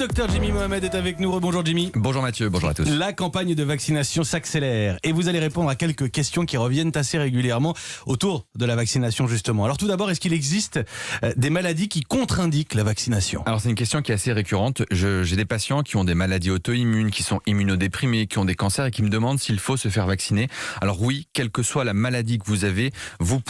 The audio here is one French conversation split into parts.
Docteur Jimmy Mohamed est avec nous. Bonjour Jimmy. Bonjour Mathieu, bonjour à tous. La campagne de vaccination s'accélère et vous allez répondre à quelques questions qui reviennent assez régulièrement autour de la vaccination justement. Alors tout d'abord, est-ce qu'il existe des maladies qui contre-indiquent la vaccination ? Alors c'est une question qui est assez récurrente. J'ai des patients qui ont des maladies auto-immunes, qui sont immunodéprimés, qui ont des cancers et qui me demandent s'il faut se faire vacciner. Alors oui, quelle que soit la maladie que vous avez, vous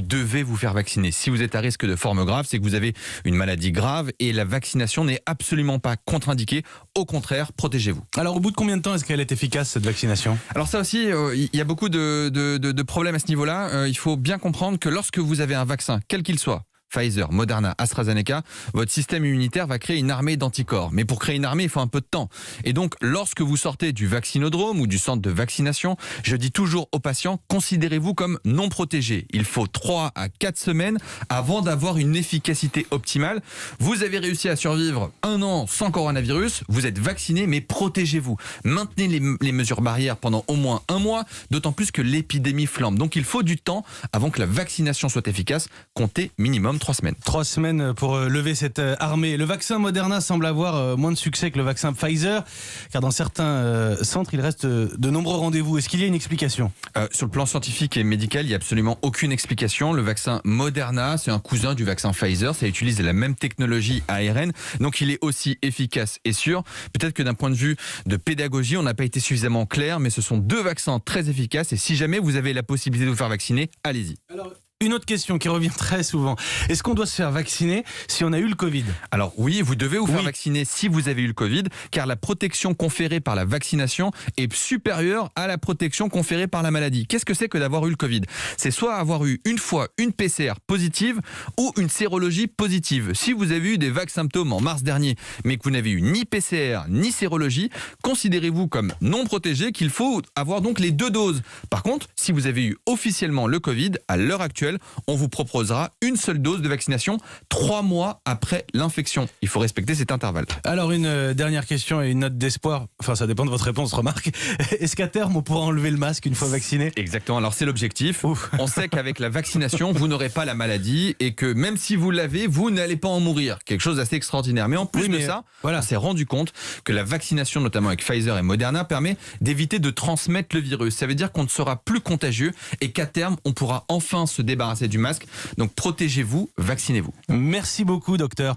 devez vous faire vacciner. Si vous êtes à risque de forme grave, c'est que vous avez une maladie grave et la vaccination n'est absolument pas contre-indiquée. Au contraire, protégez-vous. Alors au bout de combien de temps est-ce qu'elle est efficace cette vaccination ? Alors ça aussi, il y a beaucoup de problèmes à ce niveau-là. Il faut bien comprendre que lorsque vous avez un vaccin, quel qu'il soit, Pfizer, Moderna, AstraZeneca, votre système immunitaire va créer une armée d'anticorps. Mais pour créer une armée, il faut un peu de temps. Et donc, lorsque vous sortez du vaccinodrome ou du centre de vaccination, je dis toujours aux patients, considérez-vous comme non protégé. Il faut 3 à 4 semaines avant d'avoir une efficacité optimale. Vous avez réussi à survivre 1 an sans coronavirus, vous êtes vacciné, mais protégez-vous. Maintenez les mesures barrières pendant au moins 1 mois, d'autant plus que l'épidémie flambe. Donc, il faut du temps avant que la vaccination soit efficace. Comptez minimum 3 semaines. 3 semaines pour lever cette armée. Le vaccin Moderna semble avoir moins de succès que le vaccin Pfizer, car dans certains centres, il reste de nombreux rendez-vous. Est-ce qu'il y a une explication ? Sur le plan scientifique et médical, il n'y a absolument aucune explication. Le vaccin Moderna, c'est un cousin du vaccin Pfizer. Ça utilise la même technologie ARN, donc il est aussi efficace et sûr. Peut-être que d'un point de vue de pédagogie, on n'a pas été suffisamment clair, mais ce sont 2 vaccins très efficaces. Et si jamais vous avez la possibilité de vous faire vacciner, allez-y. Alors, une autre question qui revient très souvent. Est-ce qu'on doit se faire vacciner si on a eu le Covid ? Alors oui, vous devez vous faire vacciner si vous avez eu le Covid, car la protection conférée par la vaccination est supérieure à la protection conférée par la maladie. Qu'est-ce que c'est que d'avoir eu le Covid ? C'est soit avoir eu une fois une PCR positive ou une sérologie positive. Si vous avez eu des vagues symptômes en mars dernier, mais que vous n'avez eu ni PCR ni sérologie, considérez-vous comme non protégé, qu'il faut avoir donc les 2 doses. Par contre, si vous avez eu officiellement le Covid, à l'heure actuelle, on vous proposera une seule dose de vaccination 3 mois après l'infection. Il faut respecter cet intervalle. Alors une dernière question et une note d'espoir. Enfin, ça dépend de votre réponse, remarque. Est-ce qu'à terme, on pourra enlever le masque une fois vacciné ? Exactement. Alors c'est l'objectif. On sait qu'avec la vaccination, vous n'aurez pas la maladie et que même si vous l'avez, vous n'allez pas en mourir. Quelque chose d'assez extraordinaire. Mais en plus de ça, on s'est rendu compte que la vaccination, notamment avec Pfizer et Moderna, permet d'éviter de transmettre le virus. Ça veut dire qu'on ne sera plus contagieux et qu'à terme, on pourra enfin se débarrasser du masque. Donc protégez-vous, vaccinez-vous. Merci beaucoup, docteur.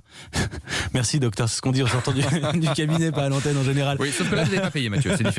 Merci, docteur. C'est ce qu'on dit en sortant du cabinet, pas à l'antenne en général. Oui, sauf que là, vous n'avez pas payé, Mathieu. C'est différent.